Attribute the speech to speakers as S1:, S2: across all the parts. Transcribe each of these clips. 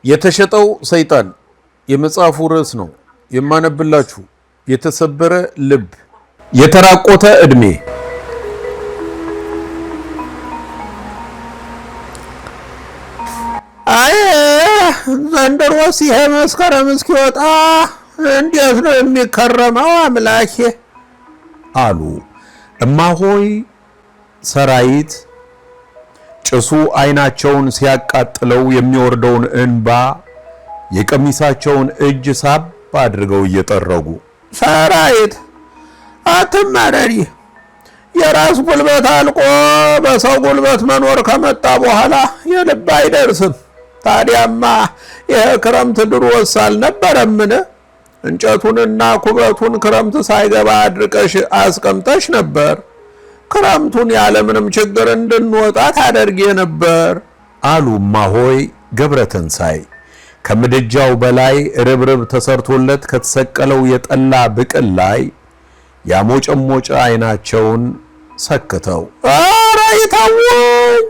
S1: የተሸጠው ሰይጣን የመጽሐፉ ርዕስ ነው የማነብላችሁ። የተሰበረ ልብ፣ የተራቆተ ዕድሜ።
S2: አይ ዘንድሮስ ይሄ መስከረም እስኪወጣ እንዴት ነው የሚከረመው አምላኬ
S1: አሉ እማሆይ ሰራዊት። ጭሱ አይናቸውን ሲያቃጥለው የሚወርደውን እንባ የቀሚሳቸውን እጅ ሳብ አድርገው እየጠረጉ፣
S2: ሰራዊት አትመረሪ፣ የራስ ጉልበት አልቆ በሰው ጉልበት መኖር ከመጣ በኋላ የልብ አይደርስም። ታዲያማ ይሄ ክረምት ድሮስ አልነበረምን? እንጨቱንና ኩበቱን ክረምት ሳይገባ አድርቀሽ አስቀምጠሽ ነበር። ክረምቱን ያለምንም ችግር እንድንወጣ ታደርጊ ነበር
S1: አሉ እማሆይ ገብረተንሳይ። ከምድጃው በላይ ርብርብ ተሰርቶለት ከተሰቀለው የጠላ ብቅል ላይ ያሞጨሞጨ አይናቸውን ሰክተው፣
S2: ኧረ ይተውኝ!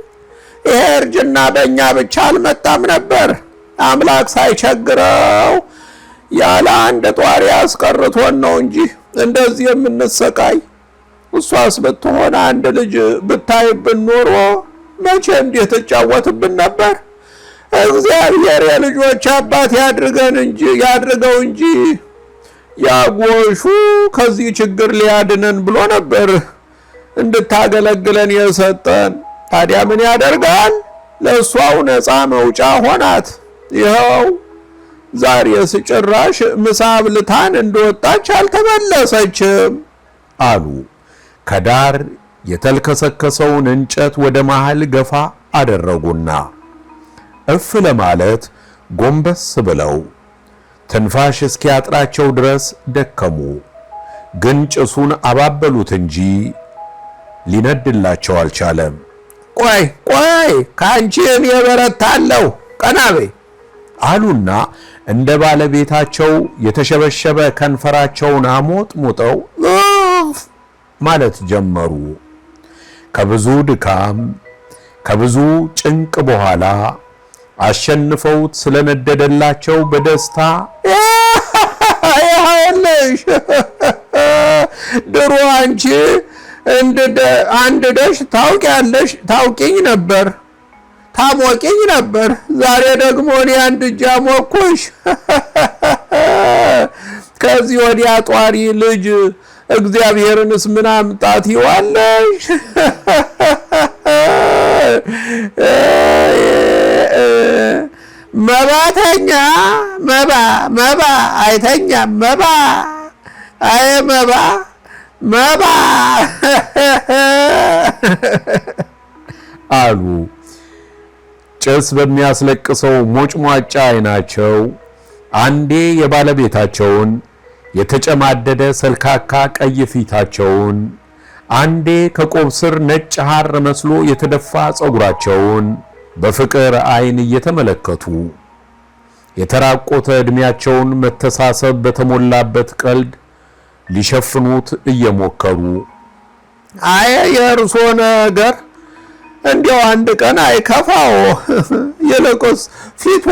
S2: ይሄ እርጅና በእኛ ብቻ አልመጣም ነበር። አምላክ ሳይቸግረው ያለ አንድ ጧሪ አስቀርቶን ነው እንጂ እንደዚህ የምንሰቃይ። እሷስ ብትሆን አንድ ልጅ ብታይብን ኖሮ መቼ እንዲህ ትጫወትብን ነበር። እግዚአብሔር የልጆች አባት ያድርገው እንጂ ያጎሹ ከዚህ ችግር ሊያድነን ብሎ ነበር እንድታገለግለን የሰጠን። ታዲያ ምን ያደርጋል፣ ለእሷው ነፃ መውጫ ሆናት። ይኸው ዛሬስ ጭራሽ ምሳ አብልታን እንደወጣች አልተመለሰችም
S1: አሉ። ከዳር የተልከሰከሰውን እንጨት ወደ መሃል ገፋ አደረጉና እፍ ለማለት ጎንበስ ብለው ትንፋሽ እስኪያጥራቸው ድረስ ደከሙ። ግን ጭሱን አባበሉት እንጂ ሊነድላቸው አልቻለም።
S2: ቆይ ከአንቺ እኔ በረታለሁ፣ ቀና በይ
S1: አሉና እንደ ባለቤታቸው የተሸበሸበ ከንፈራቸውን አሞጥሙጠው ማለት ጀመሩ። ከብዙ ድካም ከብዙ ጭንቅ በኋላ አሸንፈውት ስለነደደላቸው በደስታ
S2: ይኸውልሽ ድሮ አንቺ አንድደሽ ታውቂኝ ነበር፣ ታሞቂኝ ነበር። ዛሬ ደግሞ እኔ አንድ እጅ አሞኩሽ። ከዚህ ወዲያ ጧሪ ልጅ እግዚአብሔርንስ ምን አምጣት ይዋለሽ? መባተኛ መባ አይተኛም መባ አይ መባ
S1: አሉ። ጭስ በሚያስለቅሰው ሞጭሟጫ አይናቸው አንዴ የባለቤታቸውን የተጨማደደ ሰልካካ ቀይ ፊታቸውን፣ አንዴ ከቆብ ስር ነጭ ሐር መስሎ የተደፋ ፀጉራቸውን በፍቅር አይን እየተመለከቱ የተራቆተ ዕድሜያቸውን መተሳሰብ በተሞላበት ቀልድ ሊሸፍኑት እየሞከሩ፣
S2: አይ የእርሶ ነገር እንዲያው አንድ ቀን አይከፋው፣ ይልቁስ ፊቶ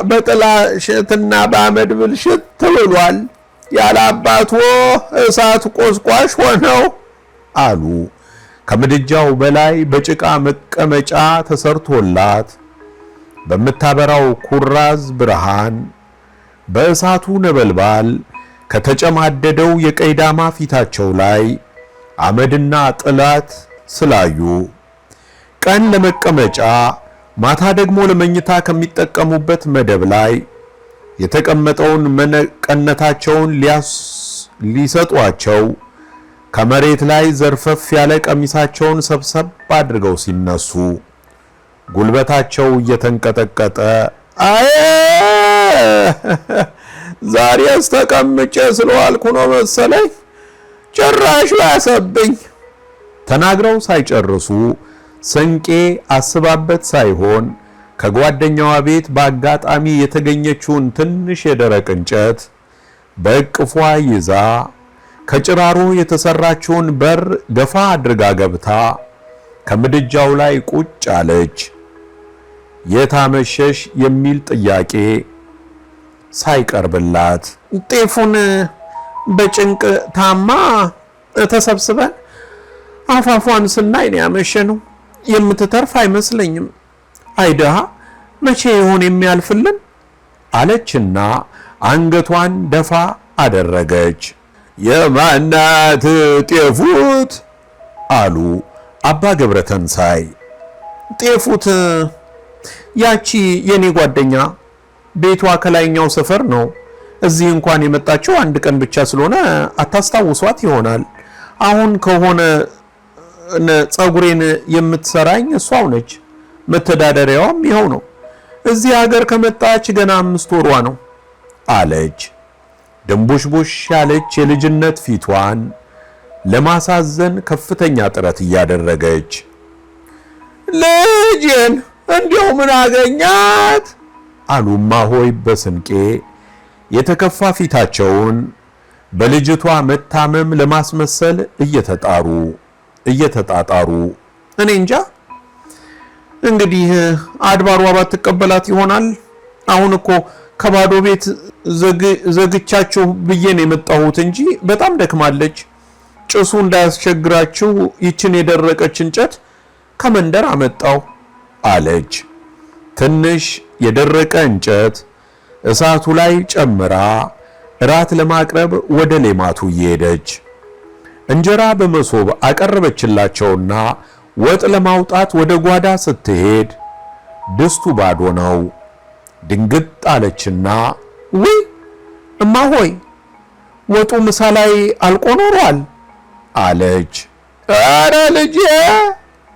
S2: በጥላሸትና በአመድ ብልሽት ብሏል። ያለ አባቶ እሳት ቆስቋሽ ሆነው
S1: አሉ። ከምድጃው በላይ በጭቃ መቀመጫ ተሰርቶላት በምታበራው ኩራዝ ብርሃን በእሳቱ ነበልባል ከተጨማደደው የቀይዳማ ፊታቸው ላይ አመድና ጥላት ስላዩ ቀን ለመቀመጫ ማታ ደግሞ ለመኝታ ከሚጠቀሙበት መደብ ላይ የተቀመጠውን መቀነታቸውን ሊሰጧቸው ከመሬት ላይ ዘርፈፍ ያለ ቀሚሳቸውን ሰብሰብ አድርገው ሲነሱ ጉልበታቸው እየተንቀጠቀጠ፣ አይ
S2: ዛሬስ ተቀምጬ ስለዋልኩ ነው መሰለኝ ጭራሽ ባሰብኝ
S1: ተናግረው ሳይጨርሱ ስንቄ አስባበት ሳይሆን ከጓደኛዋ ቤት በአጋጣሚ የተገኘችውን ትንሽ የደረቅ እንጨት በእቅፏ ይዛ ከጭራሮ የተሰራችውን በር ገፋ አድርጋ ገብታ ከምድጃው ላይ ቁጭ አለች። የታመሸሽ የሚል ጥያቄ ሳይቀርብላት
S2: ጤፉን በጭንቅ ታማ ተሰብስበን አፋፏን ስናይ ነው ያመሸነው። የምትተርፍ አይመስለኝም። አይደሃ መቼ ይሆን የሚያልፍልን አለችና አንገቷን ደፋ አደረገች። የማናት ጤፉት አሉ አባ ገብረተንሳይ። ጤፉት ያቺ የኔ ጓደኛ ቤቷ ከላይኛው ሰፈር ነው። እዚህ እንኳን የመጣችው አንድ ቀን ብቻ ስለሆነ አታስታውሷት ይሆናል። አሁን ከሆነ ጸጉሬን የምትሰራኝ እሷው ነች። መተዳደሪያዋም ይኸው ነው። እዚህ ሀገር ከመጣች ገና 5 ወሯ ነው
S1: አለች። ድንቡሽቡሽ ያለች የልጅነት ፊቷን ለማሳዘን ከፍተኛ ጥረት እያደረገች
S2: ልጄን እንዲያው ምን አገኛት
S1: አሉ እማሆይ በስንቄ የተከፋ ፊታቸውን በልጅቷ መታመም ለማስመሰል እየተጣጣሩ
S2: እኔ እንጃ እንግዲህ አድባሯ ባትቀበላት ይሆናል። አሁን እኮ ከባዶ ቤት ዘግቻችሁ ብዬ ነው የመጣሁት እንጂ በጣም ደክማለች። ጭሱ እንዳያስቸግራችሁ ይችን የደረቀች እንጨት ከመንደር አመጣው
S1: አለች። ትንሽ የደረቀ እንጨት እሳቱ ላይ ጨምራ እራት ለማቅረብ ወደ ሌማቱ እየሄደች እንጀራ በመሶብ አቀረበችላቸውና ወጥ ለማውጣት ወደ ጓዳ ስትሄድ ድስቱ ባዶ ነው። ድንግጥ አለችና
S2: ውይ እማሆይ ወጡ ምሳ ላይ አልቆ ኖሯል
S1: አለች።
S2: ኧረ ልጄ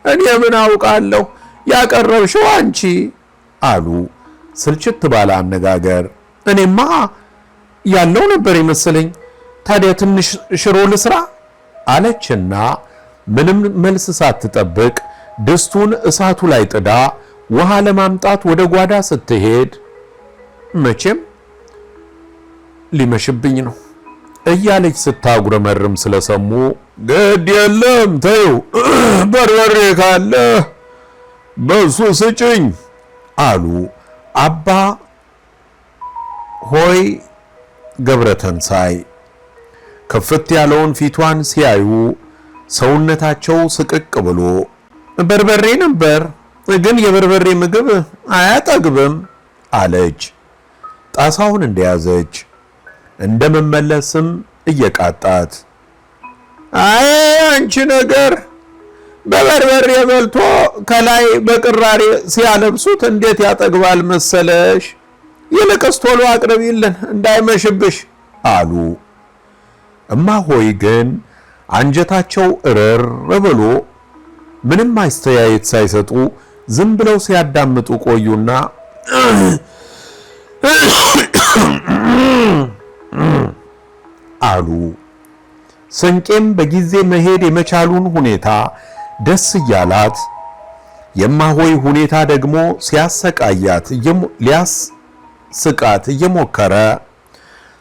S2: እኔ ምን አውቃለሁ ያቀረብሽው አንቺ
S1: አሉ ስልችት ባለ አነጋገር።
S2: እኔማ ያለው ነበር የመሰለኝ። ታዲያ ትንሽ ሽሮ ልስራ
S1: አለችና ምንም መልስ ሳትጠብቅ ድስቱን እሳቱ ላይ ጥዳ ውሃ ለማምጣት ወደ ጓዳ ስትሄድ
S2: መቼም ሊመሽብኝ ነው
S1: እያለች ስታጉረመርም ስለሰሙ ግድ የለም ተይው፣ በርበሬ ካለ በሱ ስጭኝ አሉ አባ ሆይ ገብረተንሳይ። ከፍት ያለውን ፊቷን ሲያዩ ሰውነታቸው ስቅቅ ብሎ
S2: በርበሬ ነበር ግን የበርበሬ ምግብ አያጠግብም
S1: አለች። ጣሳውን እንደያዘች እንደመመለስም እየቃጣት
S2: አይ አንቺ ነገር በበርበሬ በልቶ ከላይ በቅራሬ ሲያለብሱት እንዴት ያጠግባል መሰለሽ። ይልቅስ ቶሎ አቅርቢልን እንዳይመሽብሽ
S1: አሉ። እማሆይ ግን አንጀታቸው እርር ብሎ ምንም አስተያየት ሳይሰጡ ዝም ብለው ሲያዳምጡ ቆዩና አሉ። ስንቄም በጊዜ መሄድ የመቻሉን ሁኔታ ደስ እያላት የማሆይ ሁኔታ ደግሞ ሲያሰቃያት ሊያስቃት እየሞከረ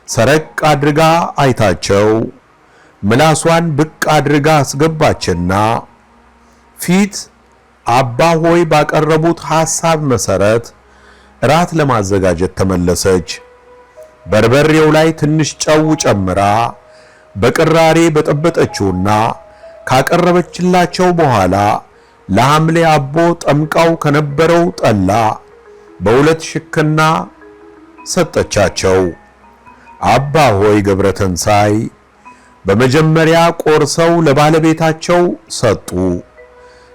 S1: ሰረቅ አድርጋ አይታቸው ምላሷን ብቅ አድርጋ አስገባችና ፊት አባ ሆይ ባቀረቡት ሐሳብ መሰረት ራት ለማዘጋጀት ተመለሰች። በርበሬው ላይ ትንሽ ጨው ጨምራ በቅራሬ በጠበጠችውና ካቀረበችላቸው በኋላ ለሐምሌ አቦ ጠምቃው ከነበረው ጠላ በሁለት ሽክና ሰጠቻቸው። አባ ሆይ ገብረተንሳይ በመጀመሪያ ቆርሰው ለባለቤታቸው ሰጡ።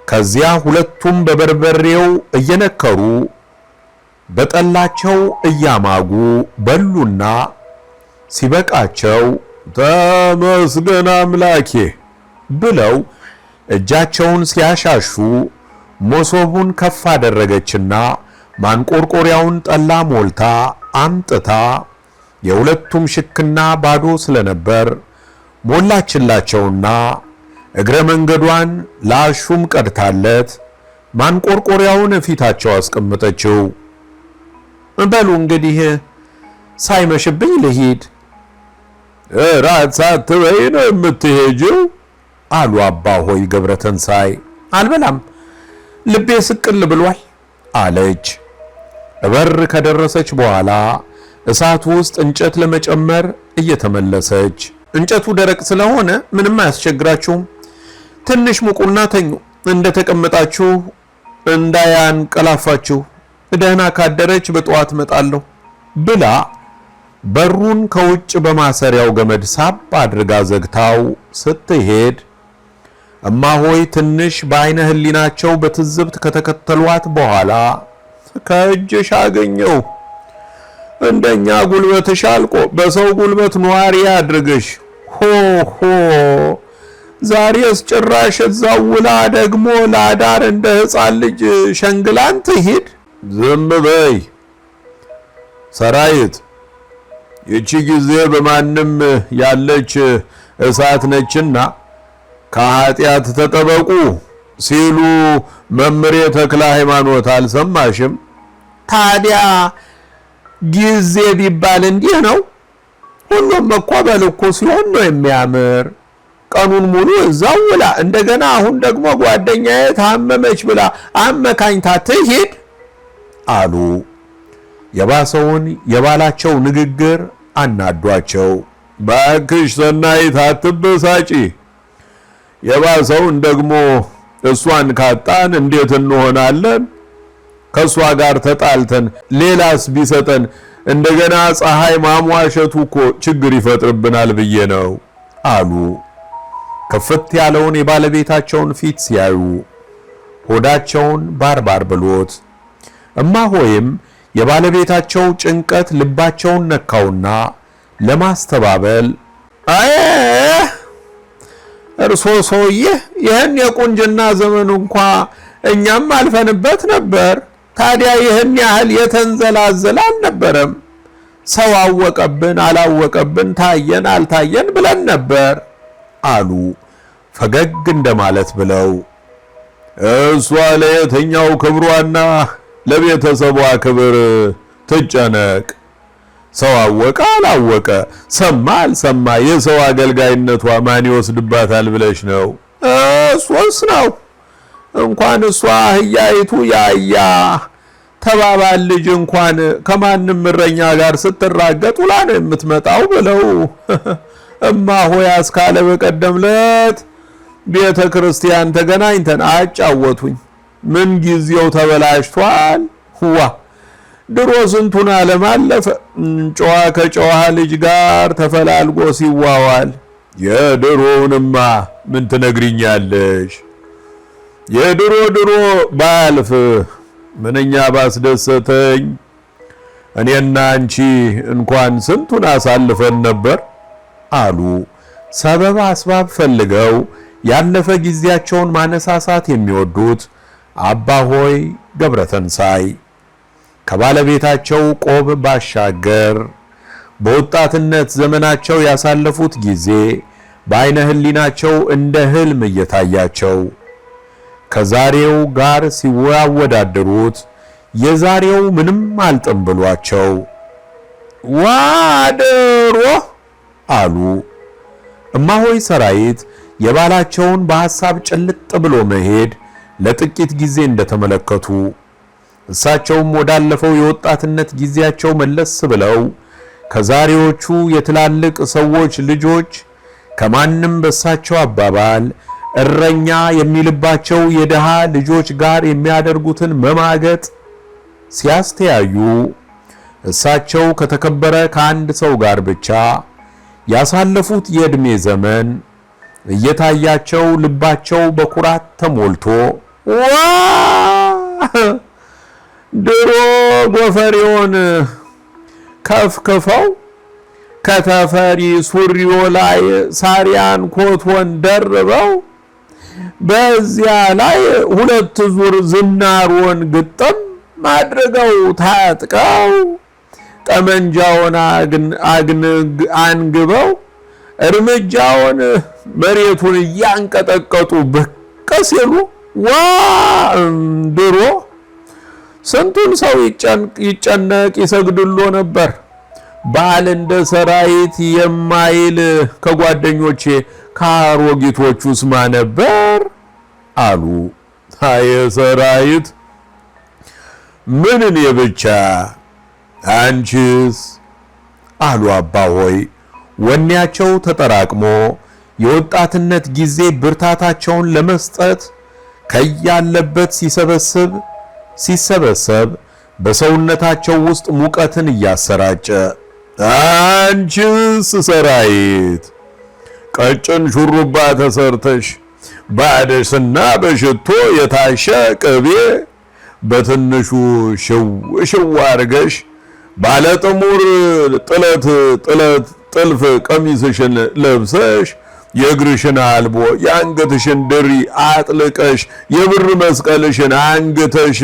S1: ከዚያ ሁለቱም በበርበሬው እየነከሩ በጠላቸው እያማጉ በሉና ሲበቃቸው ተመስገን አምላኬ ብለው እጃቸውን ሲያሻሹ መሶቡን ከፍ አደረገችና ማንቆርቆሪያውን ጠላ ሞልታ አምጥታ የሁለቱም ሽክና ባዶ ስለነበር ሞላችላቸውና እግረ መንገዷን ላሹም ቀድታለት ማንቆርቆሪያውን ፊታቸው አስቀመጠችው። በሉ እንግዲህ ሳይመሽብኝ ልሂድ። ራት ሳትበይ ነው የምትሄጂው? አሉ አባ ሆይ ገብረተንሳይ። አልበላም ልቤ ስቅል ብሏል አለች። በር ከደረሰች በኋላ እሳቱ ውስጥ እንጨት ለመጨመር እየተመለሰች፣ እንጨቱ ደረቅ ስለሆነ ምንም አያስቸግራችሁም፣ ትንሽ ሙቁና ተኙ፣ እንደተቀመጣችሁ እንዳያንቀላፋችሁ፣ ደህና ካደረች በጠዋት እመጣለሁ ብላ በሩን ከውጭ በማሰሪያው ገመድ ሳብ አድርጋ ዘግታው ስትሄድ እማሆይ ትንሽ በአይነ ህሊናቸው በትዝብት ከተከተሏት በኋላ ከእጅሽ አገኘው፣ እንደኛ ጉልበትሽ አልቆ በሰው ጉልበት ኗሪ አድርግሽ፣ ሆ ዛሬስ ጭራሽ እዛው ውላ ደግሞ ላዳር እንደ ሕፃን ልጅ ሸንግላን ትሂድ። ዝም በይ ሰራዊት፣ ይቺ ጊዜ በማንም ያለች እሳት ነችና ከኃጢአት ተጠበቁ ሲሉ መምሬ ተክለ ሃይማኖት አልሰማሽም? ታዲያ ጊዜ ቢባል እንዲህ ነው። ሁሉም እኮ በልኩ ሲሆን ነው የሚያምር። ቀኑን ሙሉ እዛው ውላ እንደገና አሁን ደግሞ ጓደኛዬ ታመመች ብላ አመካኝታ ትሂድ አሉ። የባሰውን የባላቸው ንግግር አናዷቸው። ባክሽ ሰናይት አትበሳጪ፣ የባሰውን ደግሞ እሷን ካጣን እንዴት እንሆናለን? ከሷ ጋር ተጣልተን ሌላስ ቢሰጠን እንደገና ፀሐይ ማሟሸቱ እኮ ችግር ይፈጥርብናል ብዬ ነው አሉ። ከፍት ያለውን የባለቤታቸውን ፊት ሲያዩ ሆዳቸውን ባርባር ብሎት፣ እማሆይም የባለቤታቸው ጭንቀት ልባቸውን ነካውና ለማስተባበል እርሶ ሰውዬ ይህን የቁንጅና ዘመን እንኳ እኛም አልፈንበት ነበር። ታዲያ ይህን ያህል የተንዘላዘለ አልነበረም። ሰው አወቀብን አላወቀብን፣ ታየን አልታየን ብለን ነበር አሉ ፈገግ እንደማለት ብለው። እሷ ለየትኛው ክብሯና ለቤተሰቧ ክብር ትጨነቅ? ሰው አወቀ አላወቀ፣ ሰማ አልሰማ፣ የሰው አገልጋይነቷ ማን ይወስድባታል ብለሽ ነው? እሱስ ነው እንኳን እሷ አህያይቱ ያያ ተባባል ልጅ እንኳን ከማንም እረኛ ጋር ስትራገጥ ውላ ነው የምትመጣው ብለው እማሆይ አስካለ በቀደም ዕለት ቤተ ክርስቲያን ተገናኝተን አጫወቱኝ። ምን ጊዜው ተበላሽቷል። ዋ ድሮ ስንቱን ዓለም አለፈ፣ ጨዋ ከጨዋ ልጅ ጋር ተፈላልጎ ሲዋዋል። የድሮውንማ ምን ትነግሪኛለሽ? የድሮ ባልፍ ምንኛ ባስደሰተኝ። እኔና አንቺ እንኳን ስንቱን አሳልፈን ነበር አሉ ሰበብ አስባብ ፈልገው ያለፈ ጊዜያቸውን ማነሳሳት የሚወዱት አባሆይ ገብረተንሳይ። ከባለቤታቸው ቆብ ባሻገር በወጣትነት ዘመናቸው ያሳለፉት ጊዜ በአይነ ህሊናቸው እንደ ህልም እየታያቸው ከዛሬው ጋር ሲወዳደሩት የዛሬው ምንም አልጥም ብሏቸው ዋደሮ አሉ። እማሆይ ሰራዊት የባላቸውን በሐሳብ ጭልጥ ብሎ መሄድ ለጥቂት ጊዜ እንደተመለከቱ እሳቸውም ወዳለፈው የወጣትነት ጊዜያቸው መለስ ብለው ከዛሬዎቹ የትላልቅ ሰዎች ልጆች ከማንም በሳቸው አባባል እረኛ የሚልባቸው የደሃ ልጆች ጋር የሚያደርጉትን መማገጥ ሲያስተያዩ እሳቸው ከተከበረ ከአንድ ሰው ጋር ብቻ ያሳለፉት የዕድሜ ዘመን እየታያቸው ልባቸው በኩራት ተሞልቶ ዋ ድሮ ጎፈሬውን ከፍክፈው ከተፈሪ ሱሪዮ ላይ ሳሪያን ኮቶን ደርበው በዚያ ላይ ሁለት ዙር ዝናሮን ግጥም አድርገው ታጥቀው ጠመንጃውን አንግበው እርምጃውን መሬቱን እያንቀጠቀጡ ብቅ ሲሉ ዋ ድሮ ስንቱን ሰው ይጨነቅ ይሰግድሎ ነበር። ባል እንደ ሰራዊት የማይል ከጓደኞቼ ከአሮጊቶቹስ ማን ነበር አሉ። አየ ሰራዊት ምን እኔ ብቻ? አንቺስ? አሉ አባ ሆይ ወኔያቸው ተጠራቅሞ የወጣትነት ጊዜ ብርታታቸውን ለመስጠት ከያለበት ሲሰበሰብ በሰውነታቸው ውስጥ ሙቀትን እያሰራጨ። አንቺስ ሰራይት? ቀጭን ሹሩባ ተሰርተሽ ባደስና በሽቶ የታሸ ቅቤ በትንሹ ሽው አርገሽ ባለጥሙር ጥልፍ ቀሚስሽን ለብሰሽ የእግርሽን አልቦ የአንገትሽን ድሪ አጥልቀሽ የብር መስቀልሽን አንግተሽ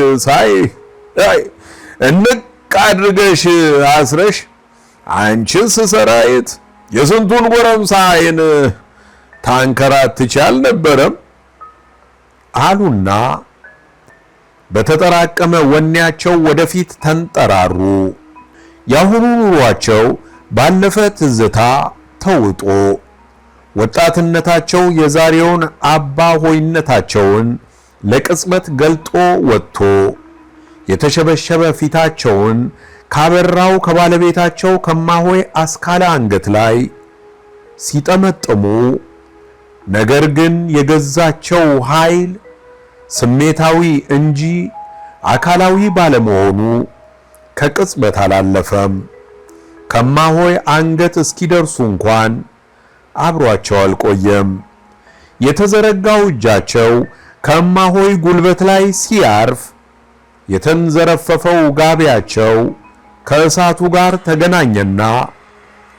S1: እንቅ አድርገሽ አስረሽ አንቺስ ሰራይት የስንቱን ጎረምሳ ዓይን ታንከራትች አልነበረም? አሉና በተጠራቀመ ወኔያቸው ወደፊት ተንጠራሩ። ያሁኑ ኑሯቸው ባለፈ ትዝታ ተውጦ ወጣትነታቸው የዛሬውን አባ ሆይነታቸውን ለቅጽበት ገልጦ ወጥቶ የተሸበሸበ ፊታቸውን ካበራው ከባለቤታቸው ከማሆይ አስካለ አንገት ላይ ሲጠመጥሙ፣ ነገር ግን የገዛቸው ኃይል ስሜታዊ እንጂ አካላዊ ባለመሆኑ ከቅጽበት አላለፈም። ከማሆይ አንገት እስኪደርሱ እንኳን አብሯቸው አልቆየም። የተዘረጋው እጃቸው ከማሆይ ጉልበት ላይ ሲያርፍ የተንዘረፈፈው ጋቢያቸው ከእሳቱ ጋር ተገናኘና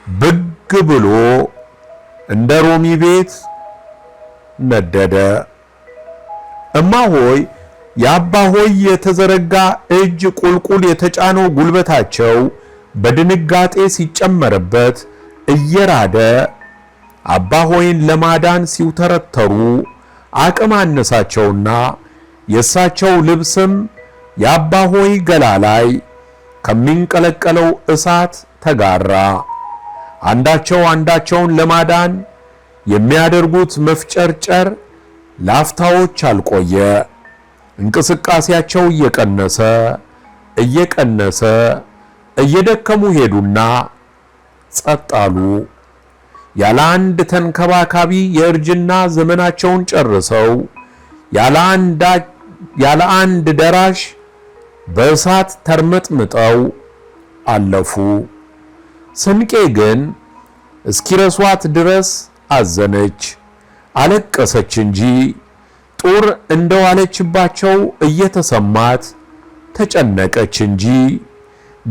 S1: ብግ ብሎ እንደ ሮሚ ቤት ነደደ። እማሆይ የአባሆይ የተዘረጋ እጅ ቁልቁል የተጫነው ጉልበታቸው በድንጋጤ ሲጨመርበት እየራደ አባሆይን ለማዳን ሲውተረተሩ አቅም አነሳቸውና የእሳቸው ልብስም የአባሆይ ገላ ላይ ከሚንቀለቀለው እሳት ተጋራ። አንዳቸውን ለማዳን የሚያደርጉት መፍጨርጨር ላፍታዎች አልቆየ። እንቅስቃሴያቸው እየቀነሰ እየደከሙ ሄዱና ጸጥ አሉ። ያለ አንድ ተንከባካቢ የእርጅና ዘመናቸውን ጨርሰው ያለ አንድ ደራሽ በእሳት ተርመጥምጠው አለፉ። ስንቄ ግን እስኪረሷት ድረስ አዘነች፣ አለቀሰች እንጂ ጦር እንደዋለችባቸው እየተሰማት ተጨነቀች እንጂ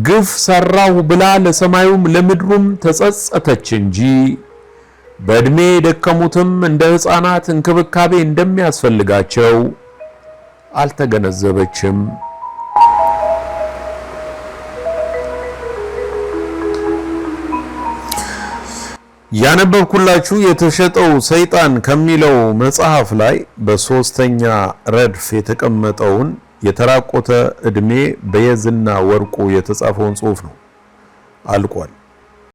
S1: ግፍ ሰራሁ ብላ ለሰማዩም ለምድሩም ተጸጸተች እንጂ በእድሜ የደከሙትም እንደ ሕፃናት እንክብካቤ እንደሚያስፈልጋቸው አልተገነዘበችም። ያነበብኩላችሁ የተሸጠው ሰይጣን ከሚለው መጽሐፍ ላይ በሶስተኛ ረድፍ የተቀመጠውን የተራቆተ እድሜ በየዝና ወርቁ የተጻፈውን ጽሑፍ ነው። አልቋል።